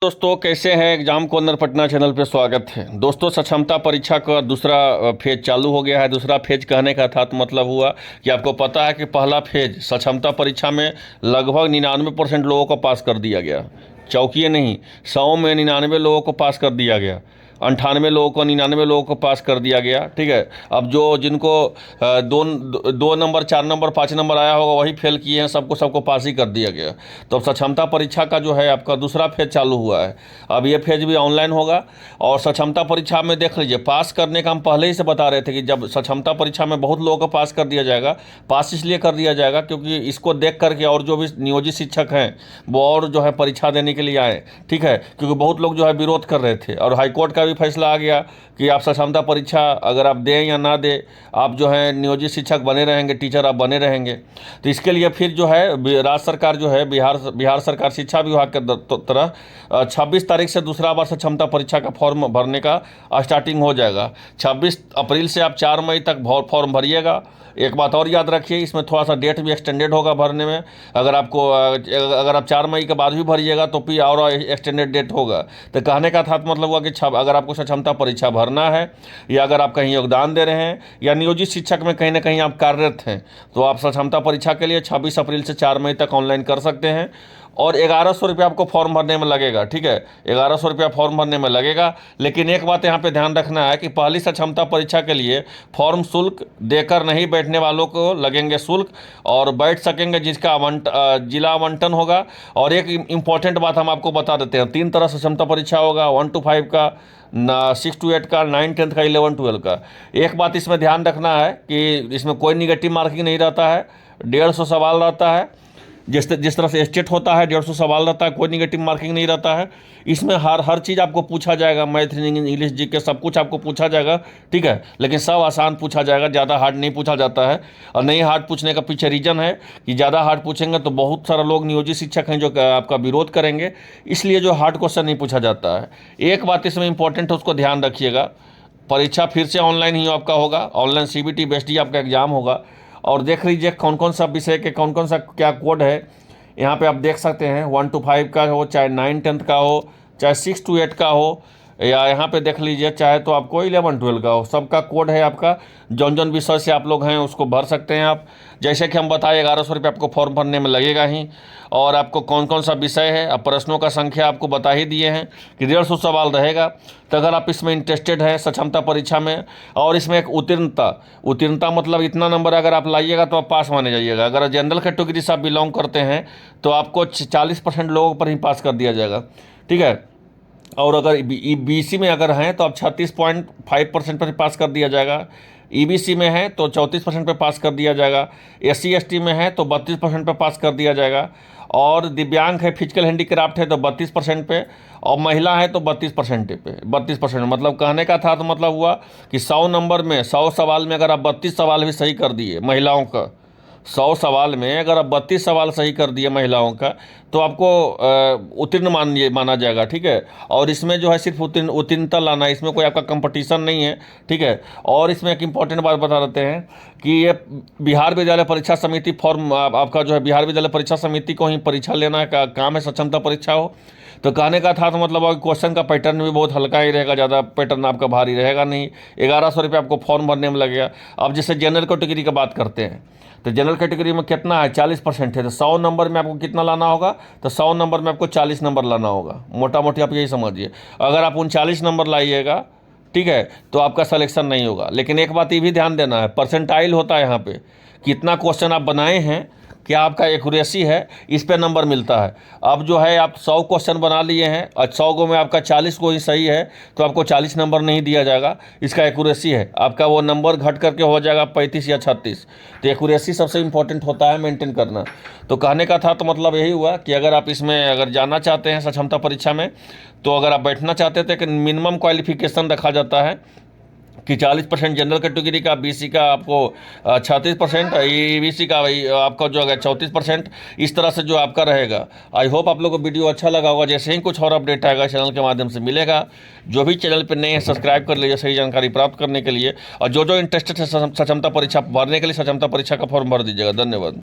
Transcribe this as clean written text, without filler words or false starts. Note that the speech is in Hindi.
दोस्तों कैसे हैं। एग्जाम कॉर्नर पटना चैनल पे स्वागत है। दोस्तों क्षमता परीक्षा का दूसरा फेज चालू हो गया है। दूसरा फेज कहने का था तो मतलब हुआ कि आपको पता है कि पहला फेज क्षमता परीक्षा में लगभग 99% लोगों को पास कर दिया गया। चौकिए नहीं, 100 में 99 लोगों को पास कर दिया गया। 98 लोगों को 99 लोगों को पास कर दिया गया। ठीक है, अब जो जिनको दो नंबर 4 नंबर 5 नंबर आया होगा वही फेल किए हैं, सबको पास ही कर दिया गया। तो अब क्षमता परीक्षा का जो है आपका दूसरा फेज चालू हुआ है। अब ये फेज भी ऑनलाइन होगा। और क्षमता परीक्षा में देख लीजिए, पास करने का हम पहले ही से बता रहे थे कि जब क्षमता परीक्षा में बहुत लोगों को पास कर दिया जाएगा। पास इसलिए कर दिया जाएगा क्योंकि इसको देख करके और जो भी नियोजित शिक्षक हैं वो और जो है परीक्षा देने के लिए आए। ठीक है, क्योंकि बहुत लोग जो है विरोध कर रहे थे और हाईकोर्ट का भी फैसला आ गया कि आप क्षमता परीक्षा अगर आप दें या ना दें, आप जो है नियोजित शिक्षक बने रहेंगे, टीचर आप बने रहेंगे। तो इसके लिए फिर जो है राज्य सरकार जो है बिहार सरकार शिक्षा विभाग के तरह 26 तारीख से दूसरा वर्ष क्षमता परीक्षा का फॉर्म भरने का स्टार्टिंग हो जाएगा। 26 अप्रैल से आप 4 मई तक फॉर्म भरिएगा। एक बात और याद रखिए, इसमें थोड़ा सा डेट भी एक्सटेंडेड होगा भरने में। अगर आप 4 मई के बाद भी भरिएगा तो फिर और एक्सटेंडेड डेट होगा। तो कहने का था मतलब हुआ कि अगर आपको क्षमता परीक्षा भरना है या अगर आप कहीं योगदान दे रहे हैं या नियोजित शिक्षक में कहीं ना कहीं आप कार्यरत हैं तो आप क्षमता परीक्षा के लिए 26 अप्रैल से 4 मई तक ऑनलाइन कर सकते हैं। और 1100 रुपये आपको फॉर्म भरने में लगेगा। ठीक है, 1100 रुपया फॉर्म भरने में लगेगा। लेकिन एक बात यहाँ पे ध्यान रखना है कि पहली क्षमता परीक्षा के लिए फॉर्म शुल्क देकर नहीं बैठने वालों को लगेंगे शुल्क, और बैठ सकेंगे जिसका जिला आवंटन होगा। और एक इम्पॉर्टेंट बात हम आपको बता देते हैं, 3 तरह से क्षमता परीक्षा होगा, 1 to 5 का, 6 to 8 का, 9 10 का, 11 12 का। एक बात इसमें ध्यान रखना है कि इसमें कोई निगेटिव मार्किंग नहीं रहता है। 150 सवाल रहता है। जिस तरह से स्टेट होता है 150 सवाल रहता है, कोई निगेटिव मार्किंग नहीं रहता है। इसमें हर चीज़ आपको पूछा जाएगा, मैथ, इंग्लिश, जीके सब कुछ आपको पूछा जाएगा। ठीक है, लेकिन सब आसान पूछा जाएगा, ज़्यादा हार्ड नहीं पूछा जाता है। और नहीं हार्ड पूछने का पीछे रीज़न है कि ज़्यादा हार्ड पूछेंगे तो बहुत सारे लोग नियोजित शिक्षक हैं जो आपका विरोध करेंगे, इसलिए जो हार्ड क्वेश्चन नहीं पूछा जाता है। एक बात इसमें इंपॉर्टेंट है, उसको ध्यान रखिएगा। परीक्षा फिर से ऑनलाइन ही आपका होगा, ऑनलाइन CBT बेस्ड ही आपका एग्जाम होगा। और देख लीजिए कौन कौन सा विषय के कौन कौन सा क्या कोड है। यहाँ पे आप देख सकते हैं 1 to 5 का हो, चाहे 9 10 का हो, चाहे 6 to 8 का हो, या यहाँ पे देख लीजिए चाहे तो आपको 11 12 का हो, सबका कोड है आपका। जौन विषय से आप लोग हैं उसको भर सकते हैं आप। जैसे कि हम बताए 1100 रुपये आपको फॉर्म भरने में लगेगा ही। और आपको कौन कौन सा विषय है, अब प्रश्नों का संख्या आपको बता ही दिए हैं कि 150 सवाल रहेगा। तो अगर आप इसमें इंटरेस्टेड हैं क्षमता परीक्षा में, और इसमें एक उत्तीर्णता मतलब इतना नंबर अगर आप लाइएगा तो आप पास माने जाइएगा। अगर जनरल कैटेगरी से आप बिलोंग करते हैं तो आपको 40% लोगों पर ही पास कर दिया जाएगा। ठीक है, और अगर BC में अगर हैं तो आप 36.5% पर पास कर दिया जाएगा। EBC में है तो 34% पे पास कर दिया जाएगा। SC ST में है तो 32% पे पास कर दिया जाएगा। और दिव्यांग है, फिजिकल हैंडीक्राफ्ट है तो 32% पे, और महिला है तो 32% पे। 32% मतलब कहने का था तो मतलब हुआ कि 100 नंबर में 100 सवाल में अगर आप 32 सवाल भी सही कर दिए महिलाओं का, 100 सवाल में अगर आप 32 सवाल सही कर दिए महिलाओं का तो आपको उत्तीर्ण माना जाएगा। ठीक है, और इसमें जो है सिर्फ उत्तीर्णता लाना, इसमें कोई आपका कंपटीशन नहीं है। ठीक है, और इसमें एक इम्पॉर्टेंट बात बता देते हैं कि ये बिहार विद्यालय परीक्षा समिति फॉर्म आपका जो है बिहार विद्यालय परीक्षा समिति को ही परीक्षा लेना का काम है, क्षमता परीक्षा हो। तो कहने का था तो मतलब क्वेश्चन का पैटर्न भी बहुत हल्का ही रहेगा, ज़्यादा पैटर्न आपका भारी रहेगा नहीं। 1100 रुपये आपको फॉर्म भरने में लगेगा। अब जैसे जनरल कैटेगरी का बात करते हैं तो जनरल कैटेगरी में कितना है, 40% है। तो 100 नंबर में आपको कितना लाना होगा, तो 100 नंबर में आपको 40 नंबर लाना होगा। मोटा मोटी आप यही समझिए, अगर आप 39 नंबर लाइएगा, ठीक है, तो आपका सिलेक्शन नहीं होगा। लेकिन एक बात ये भी ध्यान देना है, परसेंटाइल होता है यहाँ पे, कितना क्वेश्चन आप बनाए हैं, क्या आपका एक्यूरेसी है, इस पे नंबर मिलता है। अब जो है आप 100 क्वेश्चन बना लिए हैं और 100 में आपका 40 को ही सही है तो आपको 40 नंबर नहीं दिया जाएगा, इसका एक्यूरेसी है। आपका वो नंबर घट करके हो जाएगा 35 या 36। तो एक्यूरेसी सबसे इंपॉर्टेंट होता है मेंटेन करना। तो कहने का था तो मतलब यही हुआ कि अगर आप इसमें अगर जाना चाहते हैं क्षमता परीक्षा में, तो अगर आप बैठना चाहते थे कि मिनिमम क्वालिफिकेशन रखा जाता है कि 40% जनरल कैटेगरी का, BC का आपको 36%, EBC का आपका जो है 34%, इस तरह से जो आपका रहेगा। आई होप आप लोगों को वीडियो अच्छा लगा होगा। जैसे ही कुछ और अपडेट आएगा चैनल के माध्यम से मिलेगा। जो भी चैनल पर नए हैं सब्सक्राइब कर लीजिए सही जानकारी प्राप्त करने के लिए। और जो इंटरेस्टेड है क्षमता परीक्षा भरने के लिए क्षमता परीक्षा का फॉर्म भर दीजिएगा। धन्यवाद।